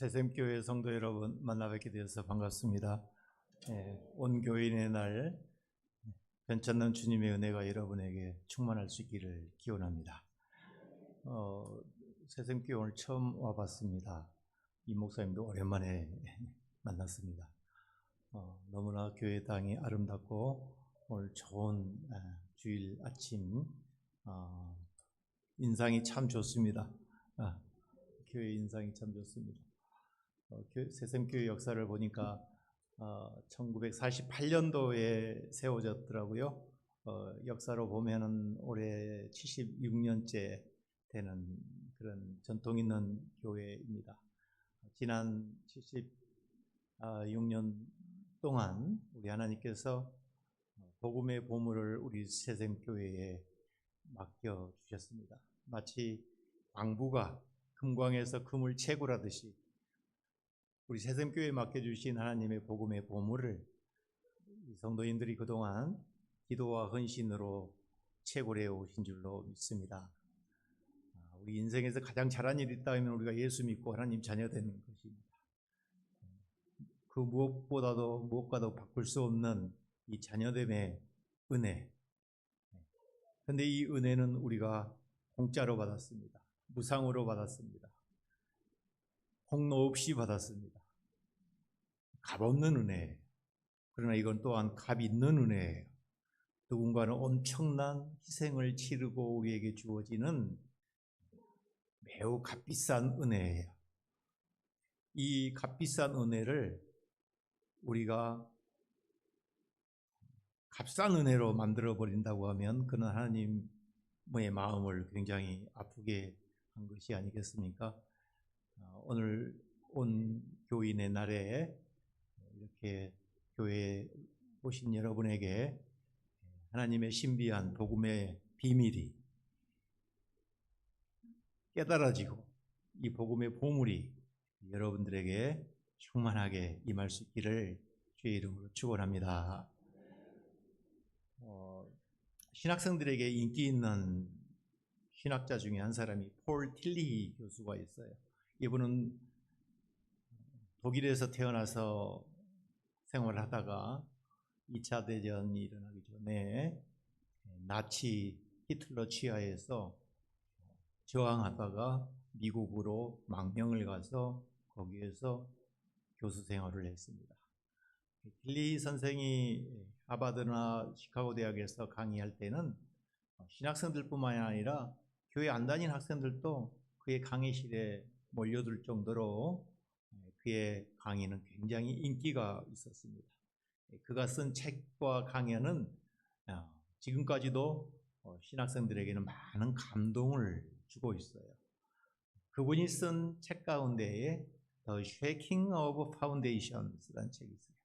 새샘교회 성도 여러분 만나 뵙게 되어서 반갑습니다. 온 교인의 날 변찮는 주님의 은혜가 여러분에게 충만할 수 있기를 기원합니다. 새샘교회 오늘 처음 와봤습니다. 이 목사님도 오랜만에 만났습니다. 너무나 교회 당이 아름답고 오늘 좋은 주일 아침 인상이 참 좋습니다. 교회 인상이 참 좋습니다. 새샘교회 역사를 보니까 1948년도에 세워졌더라고요. 역사로 보면은 올해 76년째 되는 그런 전통 있는 교회입니다. 지난 76년 동안 우리 하나님께서 복음의 보물을 우리 새샘교회에 맡겨 주셨습니다. 마치 광부가 금광에서 금을 채굴하듯이 우리 새샘교회에 맡겨주신 하나님의 복음의 보물을 성도인들이 그동안 기도와 헌신으로 채굴해 오신 줄로 믿습니다. 우리 인생에서 가장 잘한 일이 있다면 우리가 예수 믿고 하나님 자녀 되는 것입니다. 그 무엇과도 바꿀 수 없는 이 자녀됨의 은혜. 그런데 이 은혜는 우리가 공짜로 받았습니다. 무상으로 받았습니다. 공로 없이 받았습니다. 값 없는 은혜예요. 그러나 이건 또한 값 있는 은혜예요. 누군가는 엄청난 희생을 치르고 우리에게 주어지는 매우 값비싼 은혜예요. 이 값비싼 은혜를 우리가 값싼 은혜로 만들어 버린다고 하면 그는 하나님의 마음을 굉장히 아프게 한 것이 아니겠습니까? 오늘 온 교인의 날에 이렇게 교회에 오신 여러분에게 하나님의 신비한 복음의 비밀이 깨달아지고 이 복음의 보물이 여러분들에게 충만하게 임할 수 있기를 주의 이름으로 축원합니다. 신학생들에게 인기 있는 신학자 중에 한 사람이 폴 틸리히 교수가 있어요. 이분은 독일에서 태어나서 생활을 하다가 2차 대전이 일어나기 전에 나치 히틀러 치하에서 저항하다가 미국으로 망명을 가서 거기에서 교수 생활을 했습니다. 틸리 선생이 하버드나 시카고 대학에서 강의할 때는 신학생들뿐만 아니라 교회 안 다닌 학생들도 그의 강의실에 몰려들 정도로 그의 강의는 굉장히 인기가 있었습니다. 그가 쓴 책과 강연은 지금까지도 신학생들에게는 많은 감동을 주고 있어요. 그분이 쓴 책 가운데에 The Shaking of Foundations라는 책이 있어요.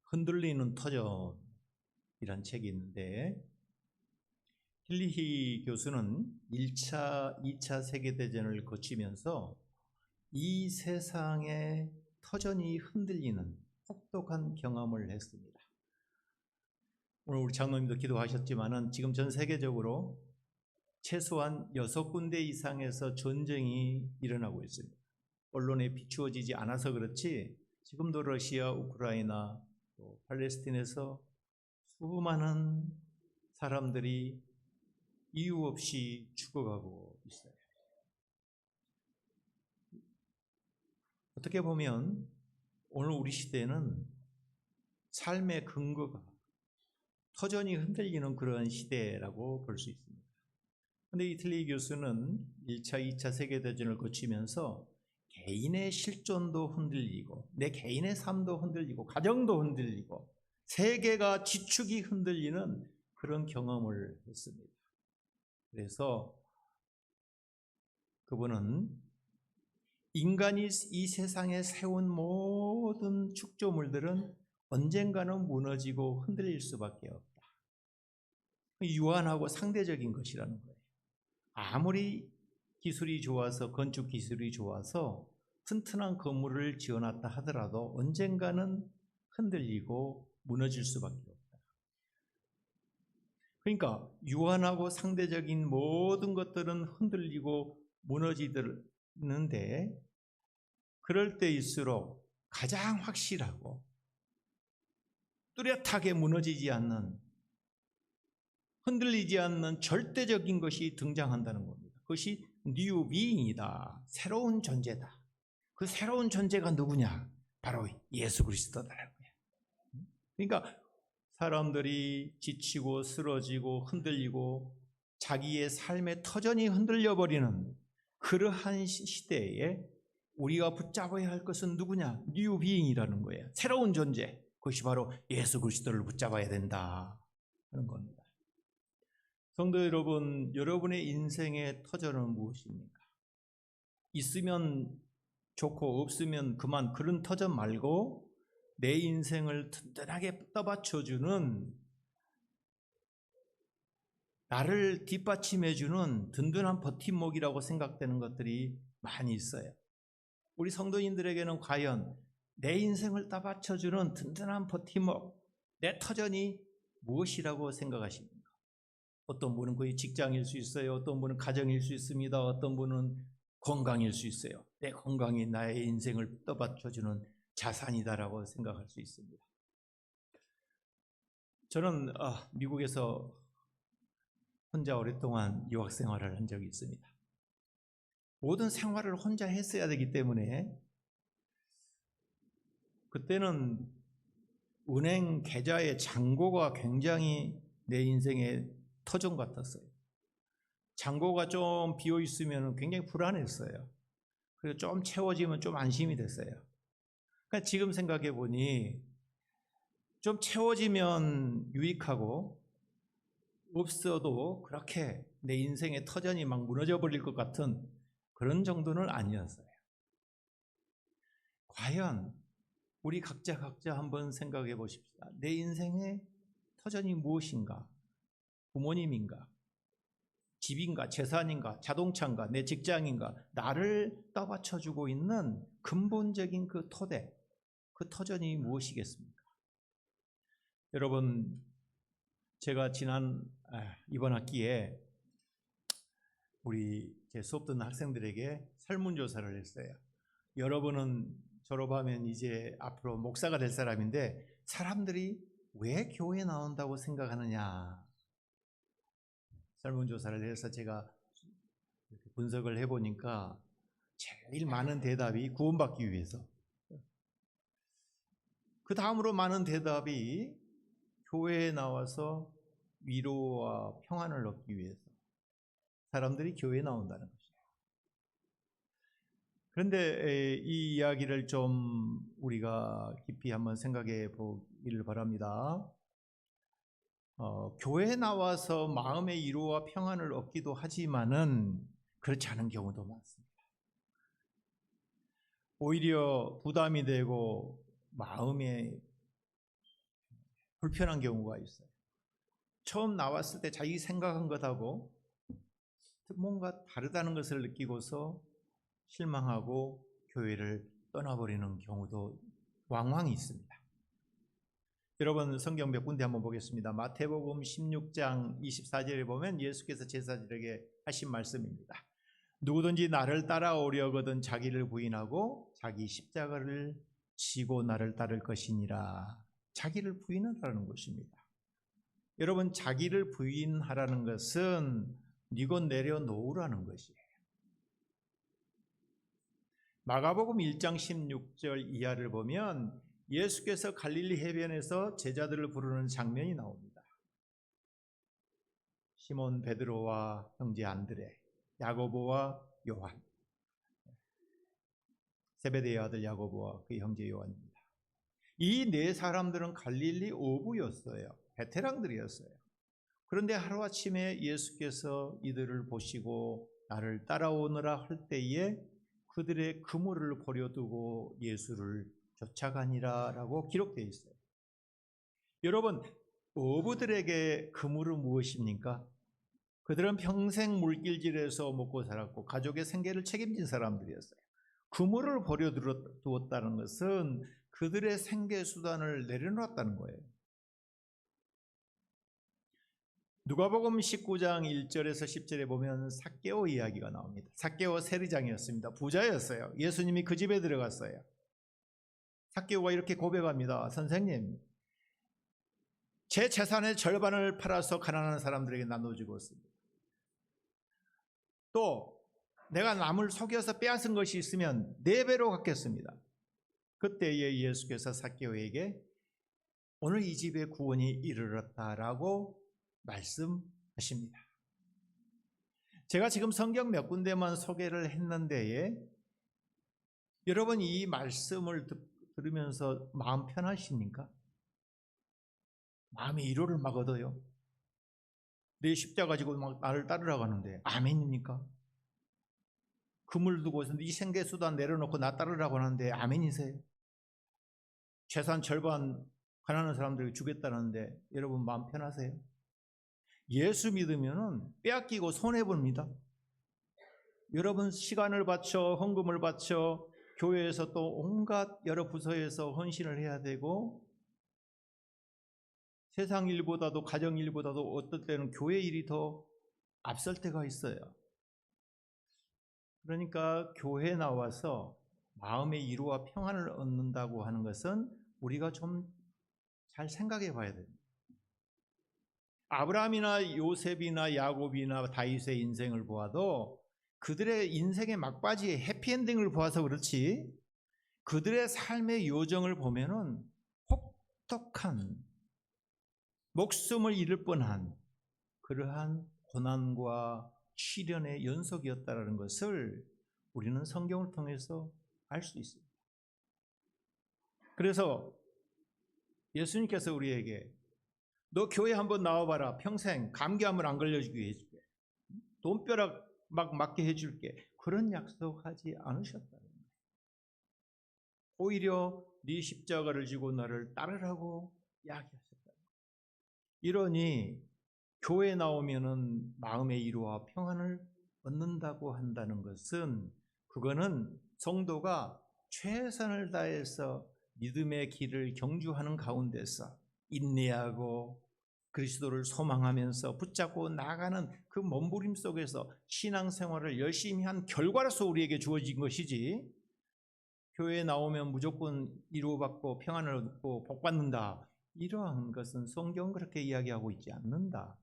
흔들리는 터전이라는 책이 있는데 틸리히 교수는 1차, 2차 세계대전을 거치면서 이 세상의 터전이 흔들리는 혹독한 경험을 했습니다. 오늘 우리 장로님도 기도하셨지만은 지금 전 세계적으로 최소한 6군데 이상에서 전쟁이 일어나고 있습니다. 언론에 비추어지지 않아서 그렇지 지금도 러시아, 우크라이나, 또 팔레스틴에서 수많은 사람들이 이유 없이 죽어가고 있어요. 어떻게 보면 오늘 우리 시대는 삶의 근거가 터전이 흔들리는 그런 시대라고 볼 수 있습니다. 그런데 이틀리 교수는 1차, 2차 세계대전을 거치면서 개인의 실존도 흔들리고 내 개인의 삶도 흔들리고 가정도 흔들리고 세계가 지축이 흔들리는 그런 경험을 했습니다. 그래서 그분은 인간이 이 세상에 세운 모든 축조물들은 언젠가는 무너지고 흔들릴 수밖에 없다. 유한하고 상대적인 것이라는 거예요. 아무리 기술이 좋아서 건축 기술이 좋아서 튼튼한 건물을 지어놨다 하더라도 언젠가는 흔들리고 무너질 수밖에 없다. 그러니까 유한하고 상대적인 모든 것들은 흔들리고 무너지는데 그럴 때일수록 가장 확실하고 뚜렷하게 무너지지 않는, 흔들리지 않는 절대적인 것이 등장한다는 겁니다. 그것이 뉴 비잉이다. 새로운 존재다. 그 새로운 존재가 누구냐? 바로 예수 그리스도다라는 거예요. 그러니까 사람들이 지치고 쓰러지고 흔들리고 자기의 삶의 터전이 흔들려 버리는 그러한 시대에 우리가 붙잡아야 할 것은 누구냐? 뉴 비잉이라는 거예요. 새로운 존재. 그것이 바로 예수 그리스도를 붙잡아야 된다 하는 겁니다. 성도 여러분, 여러분의 인생의 터전은 무엇입니까? 있으면 좋고 없으면 그만, 그런 터전 말고 내 인생을 든든하게 떠받쳐주는, 나를 뒷받침해주는 든든한 버팀목이라고 생각되는 것들이 많이 있어요. 우리 성도님들에게는 과연 내 인생을 떠받쳐주는 든든한 버팀목, 내 터전이 무엇이라고 생각하십니까? 어떤 분은 그의 직장일 수 있어요. 어떤 분은 가정일 수 있습니다. 어떤 분은 건강일 수 있어요. 내 건강이 나의 인생을 떠받쳐주는 자산이다라고 생각할 수 있습니다. 저는 미국에서 혼자 오랫동안 유학 생활을 한 적이 있습니다. 모든 생활을 혼자 했어야 되기 때문에 그때는 은행 계좌의 잔고가 굉장히 내 인생의 터전 같았어요. 잔고가 좀 비어 있으면 굉장히 불안했어요. 그래서 좀 채워지면 좀 안심이 됐어요. 그러니까 지금 생각해 보니 좀 채워지면 유익하고 없어도 그렇게 내 인생의 터전이 막 무너져 버릴 것 같은 그런 정도는 아니었어요. 과연 우리 각자 한번 생각해 보십시다. 내 인생의 터전이 무엇인가? 부모님인가? 집인가? 재산인가? 자동차인가? 내 직장인가? 나를 떠받쳐주고 있는 근본적인 그 토대, 그 터전이 무엇이겠습니까? 여러분, 제가 이번 학기에 우리 제 수업 듣는 학생들에게 설문조사를 했어요. 여러분은 졸업하면 이제 앞으로 목사가 될 사람인데 사람들이 왜 교회에 나온다고 생각하느냐, 설문조사를 해서 제가 분석을 해보니까 제일 많은 대답이 구원받기 위해서, 그 다음으로 많은 대답이 교회에 나와서 위로와 평안을 얻기 위해서 사람들이 교회에 나온다는 것이에요. 그런데 이 이야기를 좀 우리가 깊이 한번 생각해 보기를 바랍니다. 교회에 나와서 마음의 위로와 평안을 얻기도 하지만은 그렇지 않은 경우도 많습니다. 오히려 부담이 되고 마음에 불편한 경우가 있어요. 처음 나왔을 때 자기 생각한 것하고 뭔가 다르다는 것을 느끼고서 실망하고 교회를 떠나버리는 경우도 왕왕 있습니다. 여러분, 성경 몇 군데 한번 보겠습니다. 마태복음 16장 24절에 보면 예수께서 제자들에게 하신 말씀입니다. 누구든지 나를 따라오려거든 자기를 부인하고 자기 십자가를 지고 나를 따를 것이니라. 자기를 부인하라는 것입니다. 여러분, 자기를 부인하라는 것은 이것 내려놓으라는 것이에요. 마가복음 1장 16절 이하를 보면 예수께서 갈릴리 해변에서 제자들을 부르는 장면이 나옵니다. 시몬 베드로와 형제 안드레, 야고보와 요한, 세베대의 아들 야고보와 그 형제 요한입니다. 이 네 사람들은 갈릴리 어부였어요. 베테랑들이었어요. 그런데 하루아침에 예수께서 이들을 보시고 나를 따라오너라 할 때에 그들의 그물을 버려두고 예수를 쫓아가니라 라고 기록되어 있어요. 여러분, 어부들에게 그물은 무엇입니까? 그들은 평생 물길질에서 먹고 살았고 가족의 생계를 책임진 사람들이었어요. 그물을 버려두었다는 것은 그들의 생계 수단을 내려놓았다는 거예요. 누가복음 19장 1절에서 10절에 보면 삭개오 이야기가 나옵니다. 삭개오 세리장이었습니다. 부자였어요. 예수님이 그 집에 들어갔어요. 삭개오가 이렇게 고백합니다. 선생님, 제 재산의 절반을 팔아서 가난한 사람들에게 나눠주고 있습니다. 또 내가 남을 속여서 빼앗은 것이 있으면 4배로 갚겠습니다. 그때에 예수께서 삭개오에게 오늘 이 집에 구원이 이르렀다라고 말씀하십니다. 제가 지금 성경 몇 군데만 소개를 했는데 여러분 이 말씀을 들으면서 마음 편하십니까? 마음의 위로를 막 얻어요. 내 십자가 가지고 막 나를 따르라고 하는데 아멘입니까? 금을 두고서 이 생계수단 내려놓고 나 따르라고 하는데 아멘이세요? 재산 절반 가난한 사람들에게 주겠다는데 여러분 마음 편하세요? 예수 믿으면은 빼앗기고 손해봅니다. 여러분 시간을 바쳐 헌금을 바쳐 교회에서 또 온갖 여러 부서에서 헌신을 해야 되고 세상 일보다도 가정 일보다도 어떨 때는 교회 일이 더 앞설 때가 있어요. 그러니까 교회에 나와서 마음의 위로와 평안을 얻는다고 하는 것은 우리가 좀 잘 생각해 봐야 됩니다. 아브라함이나 요셉이나 야곱이나 다윗의 인생을 보아도 그들의 인생의 막바지에 해피엔딩을 보아서 그렇지 그들의 삶의 요정을 보면은 혹독한 목숨을 잃을 뻔한 그러한 고난과 시련의 연속이었다는 것을 우리는 성경을 통해서 알 수 있습니다. 그래서 예수님께서 우리에게 너 교회 한번 나와봐라. 평생 감기하면 안 걸려주게 해줄게. 돈벼락 막 맞게 해줄게. 그런 약속하지 않으셨다는 거예요. 오히려 네 십자가를 지고 나를 따르라고 이야기하셨다. 이러니 교회 나오면은 마음의 위로와 평안을 얻는다고 한다는 것은 그거는 성도가 최선을 다해서 믿음의 길을 경주하는 가운데서 인내하고 그리스도를 소망하면서 붙잡고 나가는 그 몸부림 속에서 신앙생활을 열심히 한 결과로서 우리에게 주어진 것이지 교회에 나오면 무조건 위로받고 평안을 얻고 복받는다 이러한 것은 성경은 그렇게 이야기하고 있지 않는다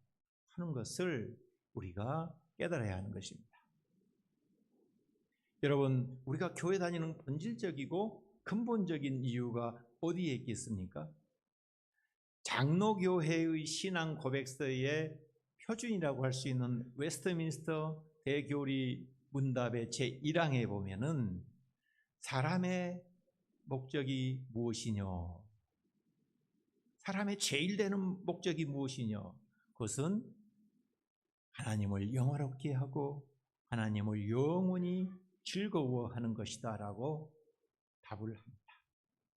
하는 것을 우리가 깨달아야 하는 것입니다. 여러분 우리가 교회 다니는 본질적이고 근본적인 이유가 어디에 있겠습니까? 장로교회의 신앙 고백서의 표준이라고 할 수 있는 웨스트민스터 대교리 문답의 제1항에 보면은 사람의 목적이 무엇이냐? 사람의 제일 되는 목적이 무엇이냐? 그것은 하나님을 영화롭게 하고 하나님을 영원히 즐거워하는 것이다 라고 답을 합니다.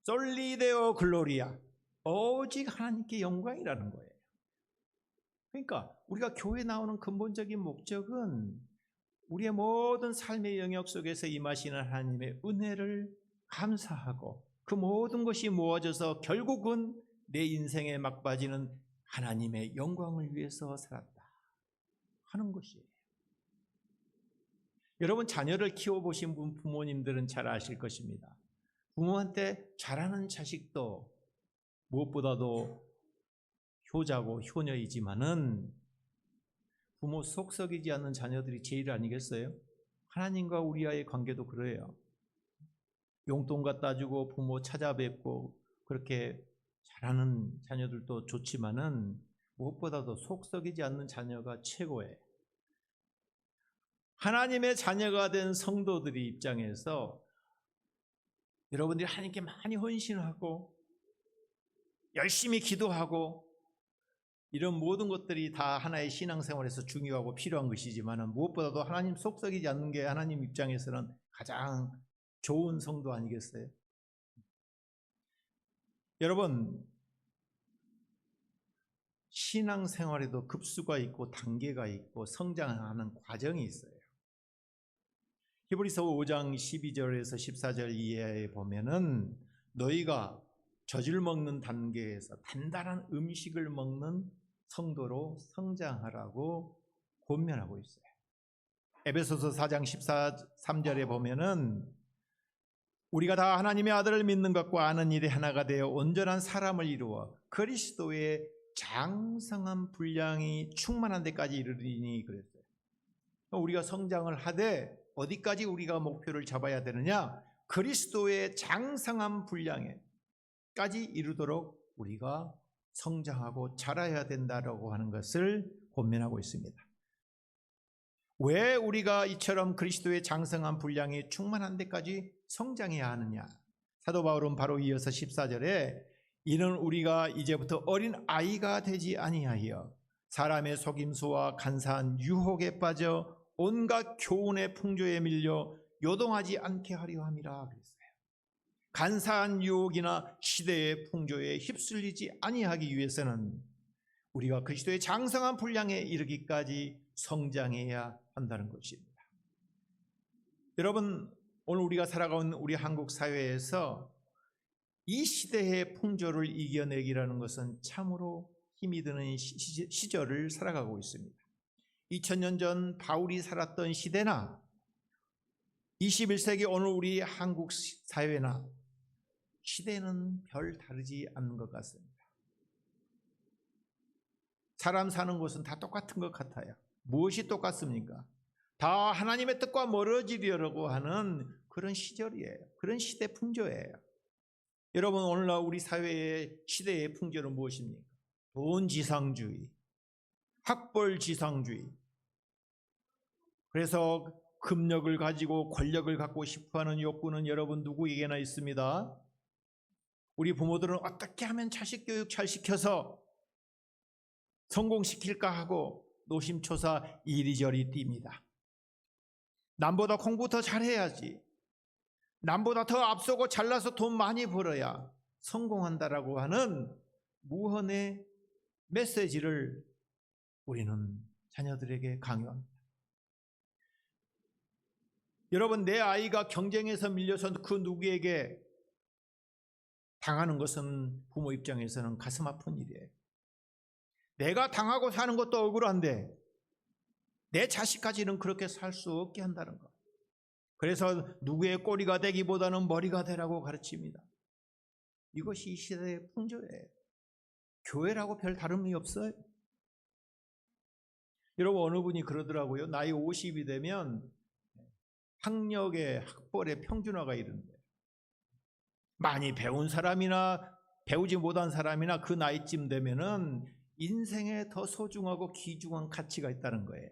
솔리 데오 글로리아 오직 하나님께 영광이라는 거예요. 그러니까 우리가 교회 나오는 근본적인 목적은 우리의 모든 삶의 영역 속에서 임하시는 하나님의 은혜를 감사하고 그 모든 것이 모아져서 결국은 내 인생의 막바지는 하나님의 영광을 위해서 살았다 하는 것이에요. 여러분 자녀를 키워보신 부모님들은 잘 아실 것입니다. 부모한테 잘하는 자식도 무엇보다도 효자고 효녀이지만은 부모 속 썩이지 않는 자녀들이 제일 아니겠어요? 하나님과 우리와의 관계도 그래요. 용돈 갖다 주고 부모 찾아뵙고 그렇게 잘하는 자녀들도 좋지만은 무엇보다도 속 썩이지 않는 자녀가 최고예요. 하나님의 자녀가 된 성도들의 입장에서 여러분들이 하나님께 많이 헌신하고 열심히 기도하고 이런 모든 것들이 다 하나의 신앙생활에서 중요하고 필요한 것이지만 무엇보다도 하나님 속 썩이지 않는 게 하나님 입장에서는 가장 좋은 성도 아니겠어요? 여러분 신앙생활에도 급수가 있고 단계가 있고 성장하는 과정이 있어요. 히브리서 5장 12절에서 14절 이하에 보면은 너희가 젖을 먹는 단계에서 단단한 음식을 먹는 성도로 성장하라고 권면하고 있어요. 에베소서 4장 13절에 보면은 우리가 다 하나님의 아들을 믿는 것과 아는 일이 하나가 되어 온전한 사람을 이루어 그리스도의 장성한 분량이 충만한 데까지 이르리니 그랬어요. 우리가 성장을 하되 어디까지 우리가 목표를 잡아야 되느냐? 그리스도의 장성한 분량에까지 이르도록 우리가 성장하고 자라야 된다라고 하는 것을 권면하고 있습니다. 왜 우리가 이처럼 그리스도의 장성한 분량이 충만한 데까지 성장해야 하느냐? 사도 바울은 바로 이어서 14절에 이는 우리가 이제부터 어린 아이가 되지 아니하여 사람의 속임수와 간사한 유혹에 빠져 온갖 교훈의 풍조에 밀려 요동하지 않게 하려 함이라 그랬어요. 간사한 유혹이나 시대의 풍조에 휩쓸리지 아니하기 위해서는 우리가 그리스도의 장성한 분량에 이르기까지 성장해야 한다는 것입니다. 여러분, 오늘 우리가 살아가는 우리 한국 사회에서 이 시대의 풍조를 이겨내기라는 것은 참으로 힘이 드는 시절을 살아가고 있습니다. 2000년 전 바울이 살았던 시대나 21세기 오늘 우리 한국 사회나 시대는 별 다르지 않는 것 같습니다. 사람 사는 곳은 다 똑같은 것 같아요. 무엇이 똑같습니까? 다 하나님의 뜻과 멀어지려고 하는 그런 시절이에요. 그런 시대 풍조예요. 여러분, 오늘날 우리 사회의 시대의 풍조는 무엇입니까? 돈지상주의, 학벌지상주의. 그래서 금력을 가지고 권력을 갖고 싶어하는 욕구는 여러분 누구에게나 있습니다. 우리 부모들은 어떻게 하면 자식 교육 잘 시켜서 성공시킬까 하고 노심초사 이리저리 뜁니다. 남보다 공부 더 잘해야지, 남보다 더 앞서고 잘나서 돈 많이 벌어야 성공한다라고 하는 무언의 메시지를 우리는 자녀들에게 강요합니다. 여러분, 내 아이가 경쟁에서 밀려서 그 누구에게 당하는 것은 부모 입장에서는 가슴 아픈 일이에요. 내가 당하고 사는 것도 억울한데 내 자식까지는 그렇게 살 수 없게 한다는 것. 그래서 누구의 꼬리가 되기보다는 머리가 되라고 가르칩니다. 이것이 이 시대의 풍조예요. 교회라고 별 다름이 없어요. 여러분, 어느 분이 그러더라고요. 나이 50이 되면 학력의 학벌의 평준화가 이른대. 많이 배운 사람이나 배우지 못한 사람이나 그 나이쯤 되면은 인생에 더 소중하고 귀중한 가치가 있다는 거예요.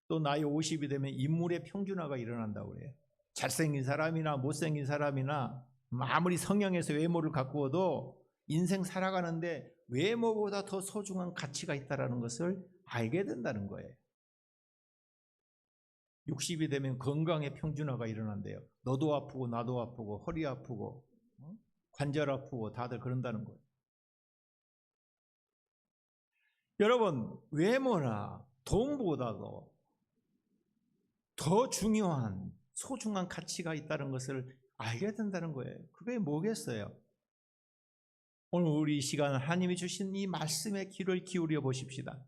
또 나이 50이 되면 인물의 평준화가 일어난다고 그래요. 잘생긴 사람이나 못생긴 사람이나 아무리 성형에서 외모를 가꾸어도 인생 살아가는데 외모보다 더 소중한 가치가 있다는 것을 알게 된다는 거예요. 60이 되면 건강의 평준화가 일어난대요. 너도 아프고 나도 아프고 허리 아프고 관절 아프고 다들 그런다는 거예요. 여러분, 외모나 돈보다도 더 중요한 소중한 가치가 있다는 것을 알게 된다는 거예요. 그게 뭐겠어요? 오늘 우리 시간 하나님이 주신 이 말씀에 귀를 기울여 보십시다.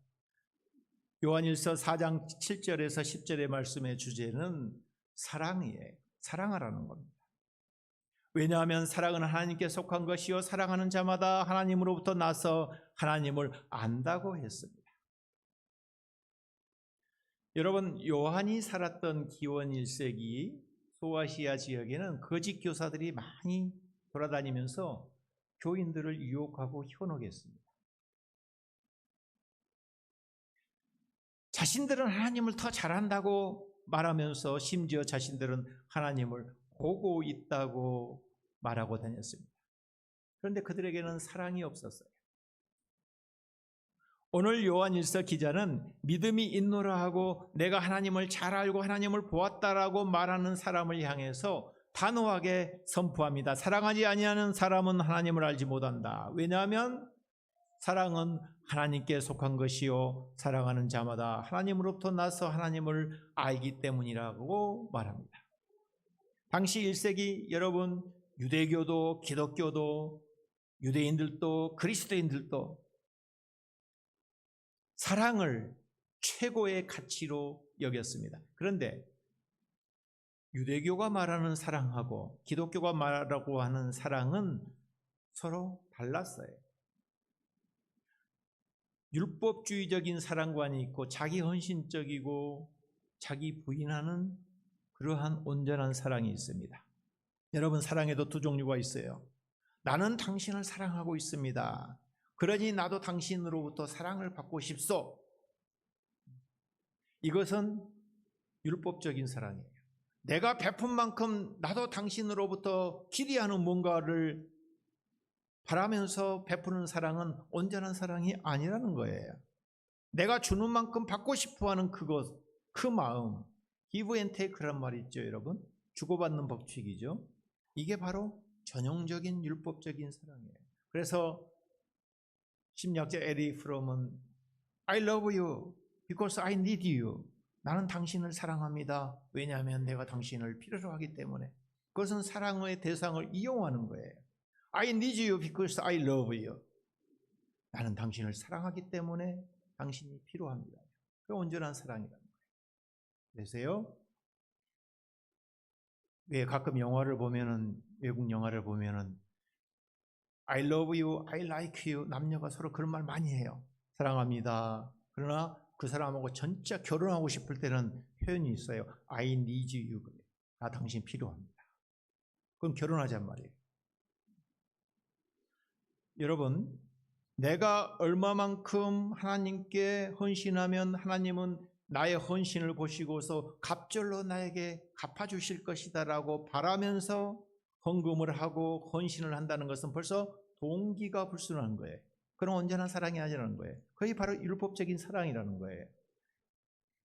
요한일서 4장 7절에서 10절의 말씀의 주제는 사랑이에요. 사랑하라는 겁니다. 왜냐하면 사랑은 하나님께 속한 것이요 사랑하는 자마다 하나님으로부터 나서 하나님을 안다고 했습니다. 여러분, 요한이 살았던 기원 1세기 소아시아 지역에는 거짓 교사들이 많이 돌아다니면서 교인들을 유혹하고 현혹했습니다. 자신들은 하나님을 더 잘한다고 말하면서 심지어 자신들은 하나님을 보고 있다고 말하고 다녔습니다. 그런데 그들에게는 사랑이 없었어요. 오늘 요한일서 기자는 믿음이 있노라 하고 내가 하나님을 잘 알고 하나님을 보았다라고 말하는 사람을 향해서 단호하게 선포합니다. 사랑하지 아니하는 사람은 하나님을 알지 못한다. 왜냐하면 사랑은 하나님께 속한 것이요 사랑하는 자마다 하나님으로부터 나서 하나님을 알기 때문이라고 말합니다. 당시 1세기 여러분, 유대교도 기독교도 유대인들도 그리스도인들도 사랑을 최고의 가치로 여겼습니다. 그런데 유대교가 말하는 사랑하고 기독교가 말하고 하는 사랑은 서로 달랐어요. 율법주의적인 사랑관이 있고 자기 헌신적이고 자기 부인하는 그러한 온전한 사랑이 있습니다. 여러분, 사랑에도 두 종류가 있어요. 나는 당신을 사랑하고 있습니다. 그러니 나도 당신으로부터 사랑을 받고 싶소. 이것은 율법적인 사랑이에요. 내가 베푼 만큼 나도 당신으로부터 기대하는 뭔가를 바라면서 베푸는 사랑은 온전한 사랑이 아니라는 거예요. 내가 주는 만큼 받고 싶어하는 그것, 그 마음, give and take란 말이 있죠, 여러분. 주고받는 법칙이죠. 이게 바로 전형적인 율법적인 사랑이에요. 그래서 심리학자 에리 프롬은 I love you because I need you. 나는 당신을 사랑합니다. 왜냐하면 내가 당신을 필요로 하기 때문에. 그것은 사랑의 대상을 이용하는 거예요. I need you because I love you. 나는 당신을 사랑하기 때문에 당신이 필요합니다. 그게 온전한 사랑이라는 거예요. 그래서요, 왜 가끔 영화를 보면은, 외국 영화를 보면은 I love you, I like you, 남녀가 서로 그런 말 많이 해요. 사랑합니다. 그러나 그 사람하고 진짜 결혼하고 싶을 때는 표현이 있어요. I need you. 나 당신 필요합니다. 그럼 결혼하자는 말이에요. 여러분, 내가 얼마만큼 하나님께 헌신하면 하나님은 나의 헌신을 보시고서 갑절로 나에게 갚아주실 것이다라고 바라면서 헌금을 하고 헌신을 한다는 것은 벌써 동기가 불순한 거예요. 그런 온전한 사랑이 아니라는 거예요. 그게 바로 율법적인 사랑이라는 거예요.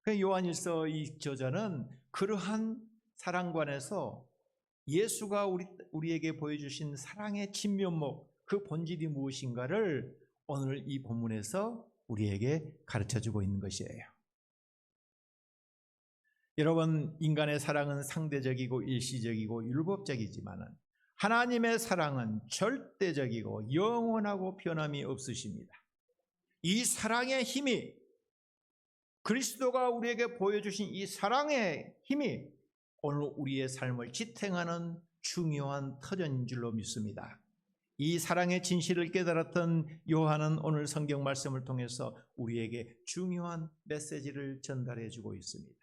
요한일서 이 저자는 그러한 사랑관에서 예수가 우리에게 보여주신 사랑의 진면목, 그 본질이 무엇인가를 오늘 이 본문에서 우리에게 가르쳐주고 있는 것이에요. 여러분, 인간의 사랑은 상대적이고 일시적이고 율법적이지만 하나님의 사랑은 절대적이고 영원하고 변함이 없으십니다. 이 사랑의 힘이, 그리스도가 우리에게 보여주신 이 사랑의 힘이 오늘 우리의 삶을 지탱하는 중요한 터전인 줄로 믿습니다. 이 사랑의 진실을 깨달았던 요한은 오늘 성경 말씀을 통해서 우리에게 중요한 메시지를 전달해 주고 있습니다.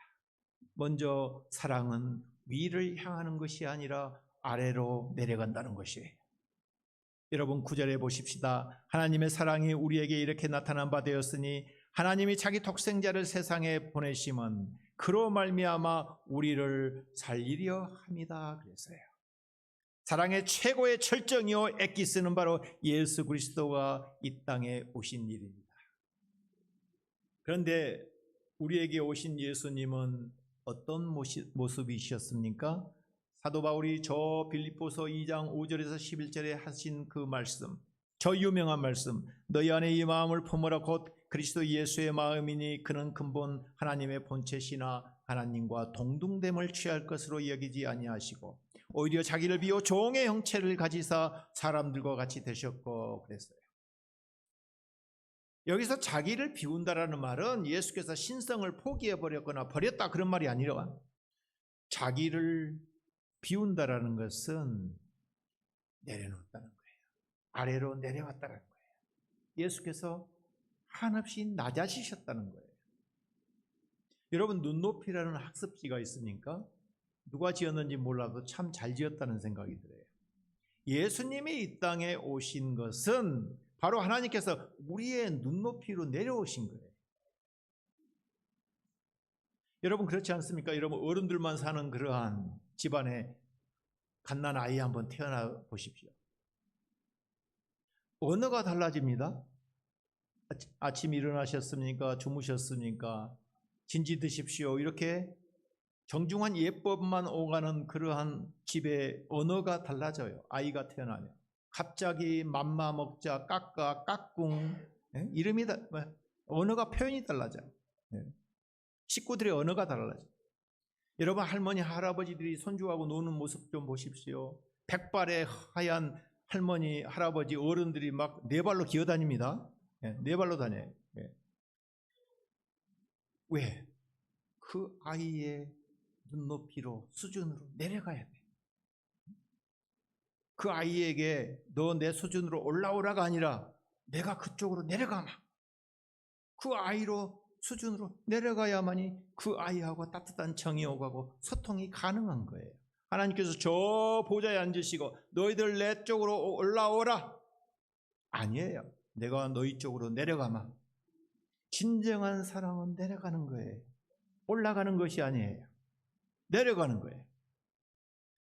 먼저 사랑은 위를 향하는 것이 아니라 아래로 내려간다는 것이에요. 여러분, 9절에 보십시다. 하나님의 사랑이 우리에게 이렇게 나타난 바 되었으니 하나님이 자기 독생자를 세상에 보내심은 그로 말미암아 우리를 살리려 함이다 그랬어요. 사랑의 최고의 철정이요 엑기스는 바로 예수 그리스도가 이 땅에 오신 일입니다. 그런데 우리에게 오신 예수님은 어떤 모습이셨습니까? 사도 바울이 저 빌립보서 2장 5절에서 11절에 하신 그 말씀, 저 유명한 말씀, 너희 안에 이 마음을 품으라 곧 그리스도 예수의 마음이니 그는 근본 하나님의 본체시나 하나님과 동등됨을 취할 것으로 여기지 아니하시고 오히려 자기를 비워 종의 형체를 가지사 사람들과 같이 되셨고 그랬어요. 여기서 자기를 비운다라는 말은 예수께서 신성을 포기해버렸거나 버렸다 그런 말이 아니라 자기를 비운다라는 것은 내려놓았다는 거예요. 아래로 내려왔다는 거예요. 예수께서 한없이 낮아지셨다는 거예요. 여러분, 눈높이라는 학습지가 있습니까? 누가 지었는지 몰라도 참 잘 지었다는 생각이 들어요. 예수님이 이 땅에 오신 것은 바로 하나님께서 우리의 눈높이로 내려오신 거예요. 여러분, 그렇지 않습니까? 여러분, 어른들만 사는 그러한 집안에 갓난 아이 한번 태어나 보십시오. 언어가 달라집니다. 아침 일어나셨습니까? 주무셨습니까? 진지 드십시오. 이렇게 정중한 예법만 오가는 그러한 집의 언어가 달라져요. 아이가 태어나면. 갑자기 맘마 먹자, 까까, 까꿍, 이름이 언어가 표현이 달라져요. 식구들의 언어가 달라져요. 여러분, 할머니, 할아버지들이 손주하고 노는 모습 좀 보십시오. 백발의 하얀 할머니, 할아버지, 어른들이 막 네 발로 기어다닙니다. 네 발로 다녀요. 왜? 그 아이의 눈높이로 수준으로 내려가야 돼. 그 아이에게 너 내 수준으로 올라오라가 아니라 내가 그쪽으로 내려가마. 그 아이로 수준으로 내려가야만이 그 아이하고 따뜻한 정이 오가고 소통이 가능한 거예요. 하나님께서 저 보좌에 앉으시고 너희들 내 쪽으로 올라오라. 아니에요. 내가 너희 쪽으로 내려가마. 진정한 사랑은 내려가는 거예요. 올라가는 것이 아니에요. 내려가는 거예요.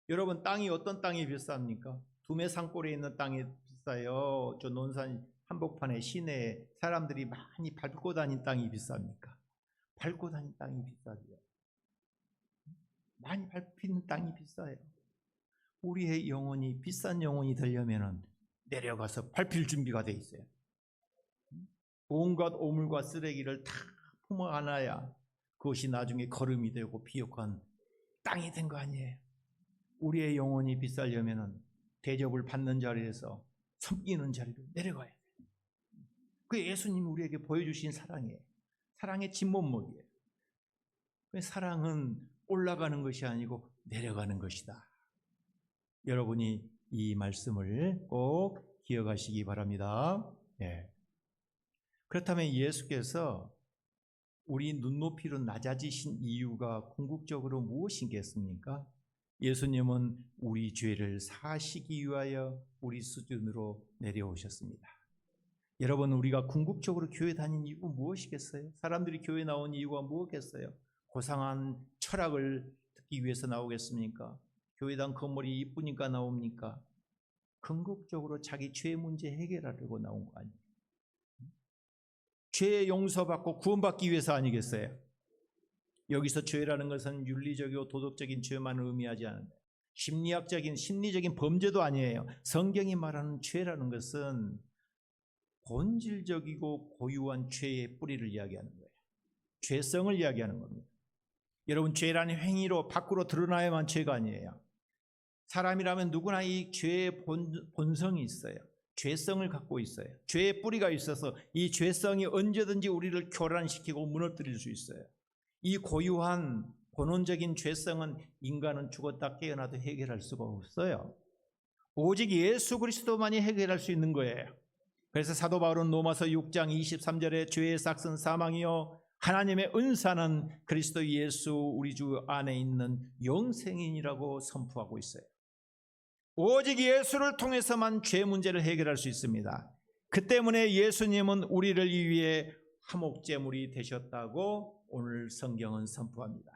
여러분, 땅이 어떤 땅이 비쌉니까? 두메 산골에 있는 땅이 비싸요? 저 논산 한복판에 시내에 사람들이 많이 밟고 다닌 땅이 비쌉니까? 밟고 다닌 땅이 비싸죠. 많이 밟히는 땅이 비싸요. 우리의 영혼이 비싼 영혼이 되려면 내려가서 밟힐 준비가 돼 있어요. 온갖 오물과 쓰레기를 다 품어 안아야 그것이 나중에 걸음이 되고 비옥한 땅이 된 거 아니에요. 우리의 영혼이 비싸려면 대접을 받는 자리에서 섬기는 자리로 내려가야 돼요. 그게 예수님이 우리에게 보여주신 사랑이에요. 사랑의 진면목이에요. 사랑은 올라가는 것이 아니고 내려가는 것이다. 여러분이 이 말씀을 꼭 기억하시기 바랍니다. 네. 그렇다면 예수께서 우리 눈높이로 낮아지신 이유가 궁극적으로 무엇이겠습니까? 예수님은 우리 죄를 사하시기 위하여 우리 수준으로 내려오셨습니다. 여러분, 우리가 궁극적으로 교회 다닌 이유가 무엇이겠어요? 사람들이 교회 나온 이유가 무엇겠어요? 고상한 철학을 듣기 위해서 나오겠습니까? 교회당 건물이 이쁘니까 나옵니까? 궁극적으로 자기 죄 문제 해결하려고 나온 거 아니에요? 죄 용서받고 구원받기 위해서 아니겠어요? 여기서 죄라는 것은 윤리적이고 도덕적인 죄만을 의미하지 않는다. 심리적인 범죄도 아니에요. 성경이 말하는 죄라는 것은 본질적이고 고유한 죄의 뿌리를 이야기하는 거예요. 죄성을 이야기하는 겁니다. 여러분, 죄라는 행위로 밖으로 드러나야만 죄가 아니에요. 사람이라면 누구나 이 죄의 본성이 있어요. 죄성을 갖고 있어요. 죄의 뿌리가 있어서 이 죄성이 언제든지 우리를 교란시키고 무너뜨릴 수 있어요. 이 고유한 본원적인 죄성은 인간은 죽었다 깨어나도 해결할 수가 없어요. 오직 예수 그리스도만이 해결할 수 있는 거예요. 그래서 사도 바울은 로마서 6장 23절에 죄의 삭은 사망이요 하나님의 은사는 그리스도 예수 우리 주 안에 있는 영생이라고 선포하고 있어요. 오직 예수를 통해서만 죄 문제를 해결할 수 있습니다. 그 때문에 예수님은 우리를 위해 화목제물이 되셨다고 오늘 성경은 선포합니다.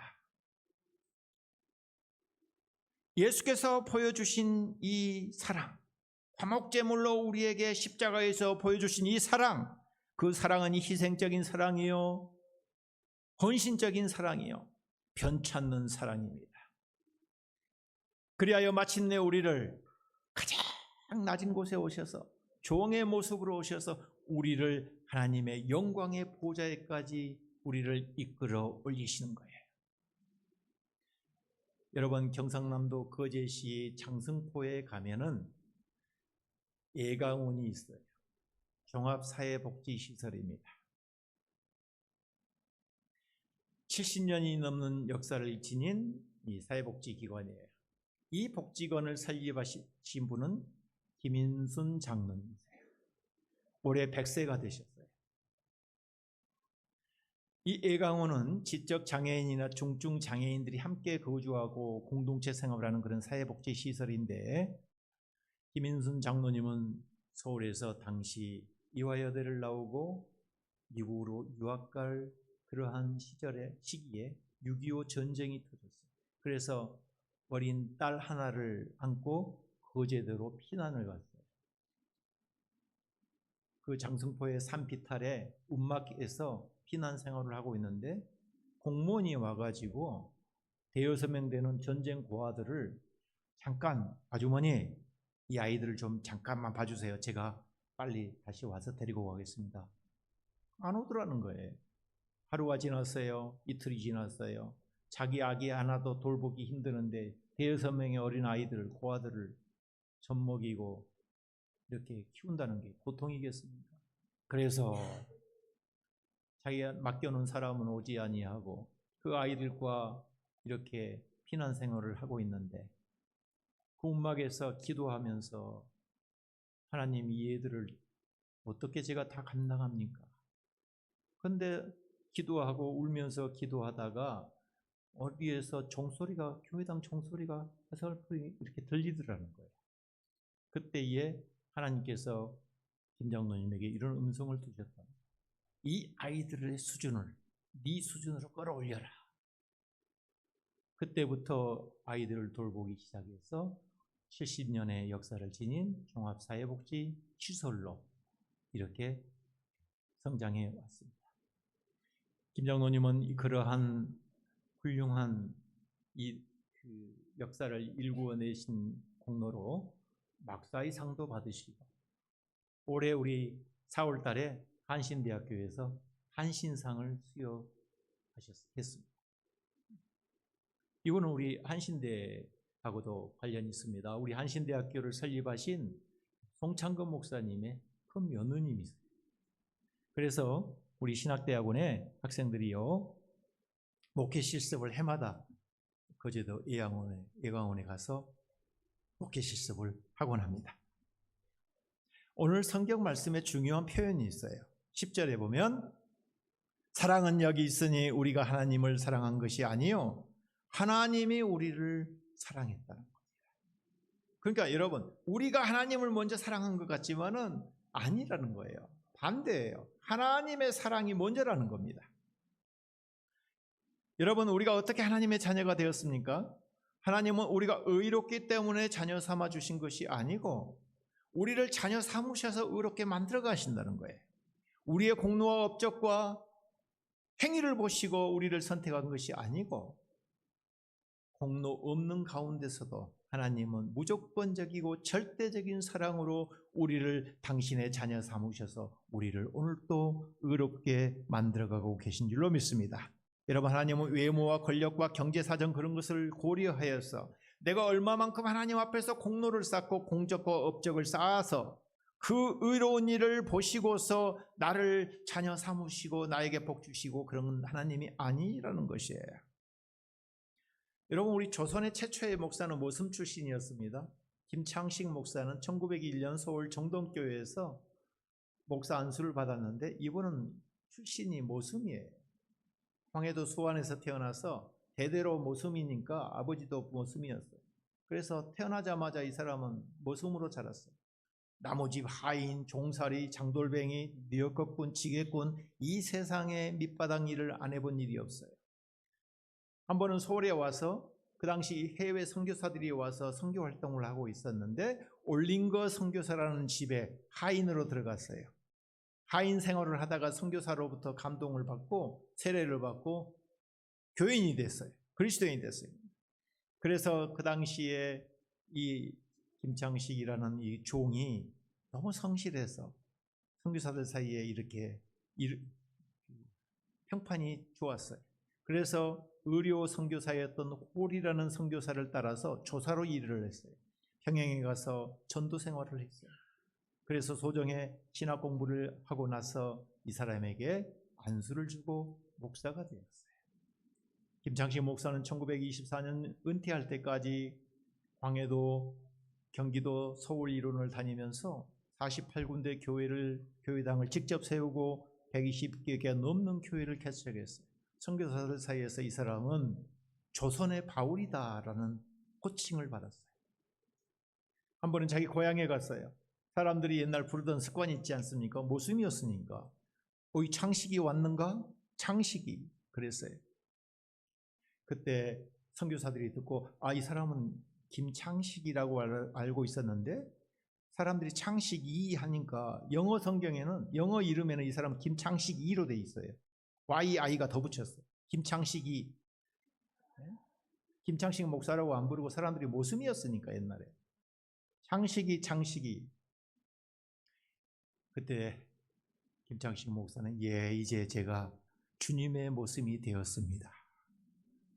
예수께서 보여주신 이 사랑, 화목제물로 우리에게 십자가에서 보여주신 이 사랑, 그 사랑은 희생적인 사랑이요, 헌신적인 사랑이요, 변찮는 사랑입니다. 그리하여 마침내 우리를 가장 낮은 곳에 오셔서 종의 모습으로 오셔서 우리를 하나님의 영광의 보좌에까지 우리를 이끌어 올리시는 거예요. 여러분, 경상남도 거제시 장승포에 가면은 예강원이 있어요. 종합사회복지시설입니다. 70년이 넘는 역사를 지닌 이 사회복지기관이에요. 이 복지관을 설립하신 분은 김인순 장로님이세요. 올해 100세가 되셨어요. 이 예강원은 지적 장애인이나 중증 장애인들이 함께 거주하고 공동체 생활을 하는 그런 사회복지시설인데, 김인순 장로님은 서울에서 당시 이화여대를 나오고 미국으로 유학 갈 그러한 시기에 6.25 전쟁이 터졌어요. 그래서 어린 딸 하나를 안고 거제도로 피난을 갔어요. 그 장승포의 산비탈에 움막에서 피난 생활을 하고 있는데 공무원이 와가지고 대여섯 명 되는 전쟁 고아들을 잠깐, 아주머니 이 아이들을 좀 잠깐만 봐주세요. 제가 빨리 다시 와서 데리고 가겠습니다. 안 오더라는 거예요. 하루가 지났어요. 이틀이 지났어요. 자기 아기 하나도 돌보기 힘드는데 대여섯 명의 어린 아이들, 고아들을 젖먹이고 이렇게 키운다는 게 보통이겠습니까? 그래서 자기가 맡겨놓은 사람은 오지 아니하고 그 아이들과 이렇게 피난 생활을 하고 있는데 그 움막에서 기도하면서 하나님 이 애들을 어떻게 제가 다 감당합니까? 그런데 기도하고 울면서 기도하다가 어디에서 종소리가 교회당 종소리가 어설프게 이렇게 들리더라는 거예요. 그때에 하나님께서 김장로님에게 이런 음성을 두셨다. 이 아이들의 수준을 네 수준으로 끌어올려라. 그때부터 아이들을 돌보기 시작해서 70년의 역사를 지닌 종합사회복지 시설로 이렇게 성장해 왔습니다. 김장로님은 그러한 훌륭한 이 역사를 일구어내신 공로로 막사의 상도 받으시고 올해 우리 4월 달에 한신대학교에서 한신상을 수여했습니다. 이거는 우리 한신대하고도 관련이 있습니다. 우리 한신대학교를 설립하신 송창근 목사님의 큰 며느님이세요. 그래서 우리 신학대학원의 학생들이요 목회 실습을 해마다 거제도 예강원에 가서 목회 실습을 하곤 합니다. 오늘 성경 말씀에 중요한 표현이 있어요. 10절에 보면 사랑은 여기 있으니 우리가 하나님을 사랑한 것이 아니요 하나님이 우리를 사랑했다는 겁니다. 그러니까 여러분 우리가 하나님을 먼저 사랑한 것 같지만은 아니라는 거예요. 반대예요. 하나님의 사랑이 먼저라는 겁니다. 여러분 우리가 어떻게 하나님의 자녀가 되었습니까? 하나님은 우리가 의롭기 때문에 자녀 삼아 주신 것이 아니고 우리를 자녀 삼으셔서 의롭게 만들어 가신다는 거예요. 우리의 공로와 업적과 행위를 보시고 우리를 선택한 것이 아니고 공로 없는 가운데서도 하나님은 무조건적이고 절대적인 사랑으로 우리를 당신의 자녀 삼으셔서 우리를 오늘도 의롭게 만들어가고 계신 줄로 믿습니다. 여러분 하나님은 외모와 권력과 경제사정 그런 것을 고려하여서 내가 얼마만큼 하나님 앞에서 공로를 쌓고 공적과 업적을 쌓아서 그 의로운 일을 보시고서 나를 자녀 삼으시고 나에게 복 주시고 그런 하나님이 아니라는 것이에요. 여러분 우리 조선의 최초의 목사는 모슴 출신이었습니다. 김창식 목사는 1901년 서울 정동교회에서 목사 안수를 받았는데 이분은 출신이 모슴이에요. 황해도 수안에서 태어나서 대대로 모슴이니까 아버지도 모슴이었어요. 그래서 태어나자마자 이 사람은 모슴으로 자랐어요. 나무집 하인, 종살이, 장돌뱅이, 미역국꾼, 지게꾼 이 세상에 밑바닥 일을 안 해본 일이 없어요. 한 번은 서울에 와서 그 당시 해외 선교사들이 와서 선교 활동을 하고 있었는데 올린거 선교사라는 집에 하인으로 들어갔어요. 하인 생활을 하다가 선교사로부터 감동을 받고 세례를 받고 교인이 됐어요. 그리스도인이 됐어요. 그래서 그 당시에 이 김창식이라는 이 종이 너무 성실해서 선교사들 사이에 이렇게 평판이 좋았어요. 그래서 의료 선교사였던 홀이라는 선교사를 따라서 조사로 일을 했어요. 평양에 가서 전도 생활을 했어요. 그래서 소정의 신학 공부를 하고 나서 이 사람에게 안수를 주고 목사가 되었어요. 김창식 목사는 1924년 은퇴할 때까지 광해도, 경기도, 서울 이론을 다니면서 48군데 교회당을 직접 세우고 120개가 넘는 교회를 개척했어요. 선교사들 사이에서 이 사람은 조선의 바울이다라는 호칭을 받았어요. 한 번은 자기 고향에 갔어요. 사람들이 옛날 부르던 습관이 있지 않습니까? 모순이었으니까. 이 창식이 왔는가? 창식이 그랬어요. 그때 선교사들이 듣고 이 사람은 김창식이라고 알고 있었는데 사람들이 창식이 하니까 영어 성경에는 영어 이름에는 이 사람 김창식이로 돼 있어요. YI가 더 붙였어요. 김창식이. 김창식 목사라고 안 부르고 사람들이 모순이었으니까 옛날에. 창식이. 그때 김창식 목사는 이제 제가 주님의 모습이 되었습니다.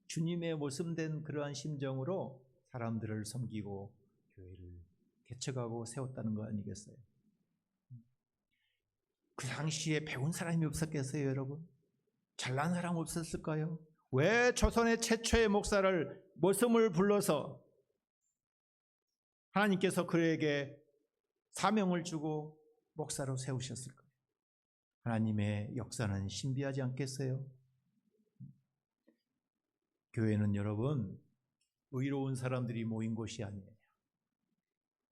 주님의 모습된 그러한 심정으로 사람들을 섬기고 교회를 개척하고 세웠다는 거 아니겠어요? 그 당시에 배운 사람이 없었겠어요, 여러분? 잘난 사람 없었을까요? 왜 조선의 최초의 목사를 머슴을 불러서 하나님께서 그에게 사명을 주고 목사로 세우셨을까요? 하나님의 역사는 신비하지 않겠어요? 교회는 여러분 의로운 사람들이 모인 곳이 아니에요.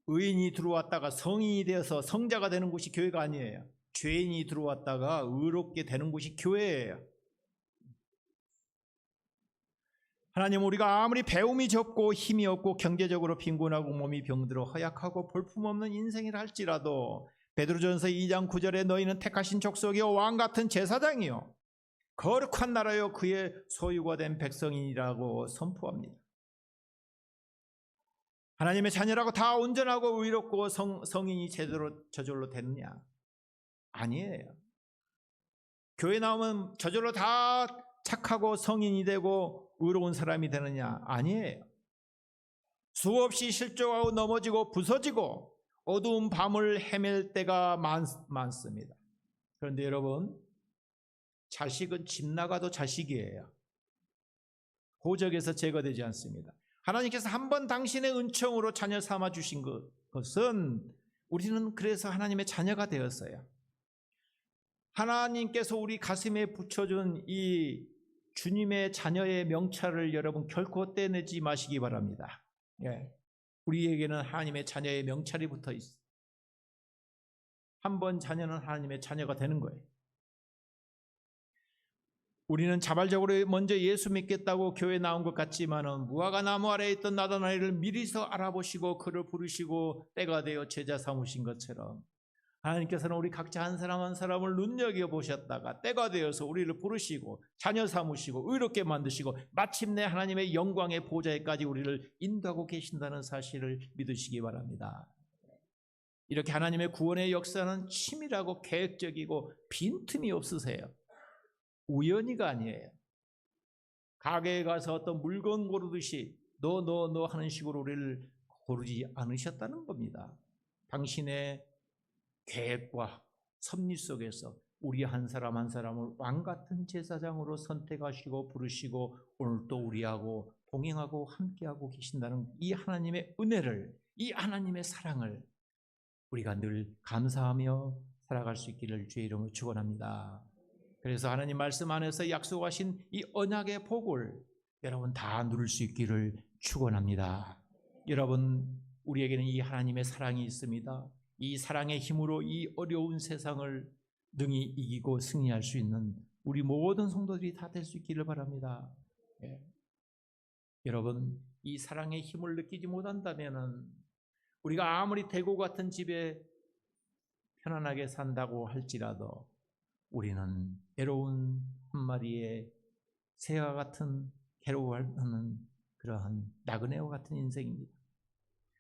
의인이 들어왔다가 성인이 되어서 성자가 되는 곳이 교회가 아니에요. 죄인이 들어왔다가 의롭게 되는 곳이 교회예요. 하나님, 우리가 아무리 배움이 적고 힘이 없고 경제적으로 빈곤하고 몸이 병들어 허약하고 볼품없는 인생이라 할지라도 베드로전서 2장 9절에 너희는 택하신 족속이요 왕같은 제사장이요 거룩한 나라요 그의 소유가 된 백성이라고 선포합니다. 하나님의 자녀라고 다 온전하고 의롭고 성인이 저절로 되느냐? 아니에요. 교회 나오면 저절로 다 착하고 성인이 되고 의로운 사람이 되느냐? 아니에요. 수없이 실족하고 넘어지고 부서지고 어두운 밤을 헤맬 때가 많습니다. 그런데 여러분, 자식은 집 나가도 자식이에요. 호적에서 제거되지 않습니다. 하나님께서 한 번 당신의 은총으로 자녀 삼아 주신 것은 우리는 그래서 하나님의 자녀가 되었어요. 하나님께서 우리 가슴에 붙여준 이 주님의 자녀의 명찰을 여러분 결코 떼내지 마시기 바랍니다. 예. 우리에게는 하나님의 자녀의 명찰이 붙어 있어요. 한 번 자녀는 하나님의 자녀가 되는 거예요. 우리는 자발적으로 먼저 예수 믿겠다고 교회 나온 것 같지만은 무화과 나무 아래에 있던 나다나엘을 미리서 알아보시고 그를 부르시고 때가 되어 제자 삼으신 것처럼 하나님께서는 우리 각자 한 사람 한 사람을 눈여겨보셨다가 때가 되어서 우리를 부르시고 자녀 삼으시고 의롭게 만드시고 마침내 하나님의 영광의 보좌에까지 우리를 인도하고 계신다는 사실을 믿으시기 바랍니다. 이렇게 하나님의 구원의 역사는 치밀하고 계획적이고 빈틈이 없으세요. 우연히가 아니에요. 가게에 가서 어떤 물건 고르듯이 너 하는 식으로 우리를 고르지 않으셨다는 겁니다. 당신의 계획과 섭리 속에서 우리 한 사람 한 사람을 왕같은 제사장으로 선택하시고 부르시고 오늘 또 우리하고 동행하고 함께하고 계신다는 이 하나님의 은혜를, 이 하나님의 사랑을 우리가 늘 감사하며 살아갈 수 있기를 주의 이름으로 축원합니다. 그래서 하나님 말씀 안에서 약속하신 이 언약의 복을 여러분 다 누릴 수 있기를 축원합니다. 여러분, 우리에게는 이 하나님의 사랑이 있습니다. 이 사랑의 힘으로 이 어려운 세상을 능히 이기고 승리할 수 있는 우리 모든 성도들이 다 될 수 있기를 바랍니다. 예. 여러분, 이 사랑의 힘을 느끼지 못한다면 우리가 아무리 대고 같은 집에 편안하게 산다고 할지라도 우리는 외로운 한 마리의 새와 같은 괴로워하는 그러한 나그네와 같은 인생입니다.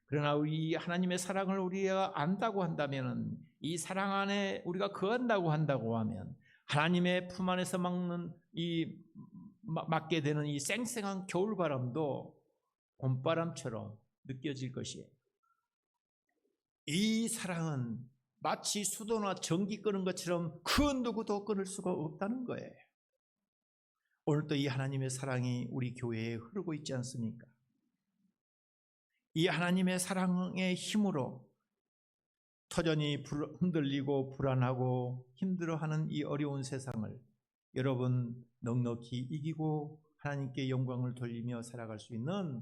그러나 우리 하나님의 사랑을 우리가 안다고 한다면, 이 사랑 안에 우리가 거한다고 한다고 하면 하나님의 품 안에서 맞게 되는 이 쌩쌩한 겨울바람도 봄바람처럼 느껴질 것이에요. 이 사랑은 마치 수도나 전기 끄는 것처럼 그 누구도 끊을 수가 없다는 거예요. 오늘도 이 하나님의 사랑이 우리 교회에 흐르고 있지 않습니까? 이 하나님의 사랑의 힘으로 터전이 흔들리고 불안하고 힘들어하는 이 어려운 세상을 여러분 넉넉히 이기고 하나님께 영광을 돌리며 살아갈 수 있는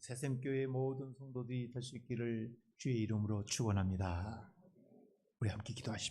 새샘교회 모든 성도들이 될 수 있기를 주의 이름으로 축원합니다. 우리 함께 기도하십시오.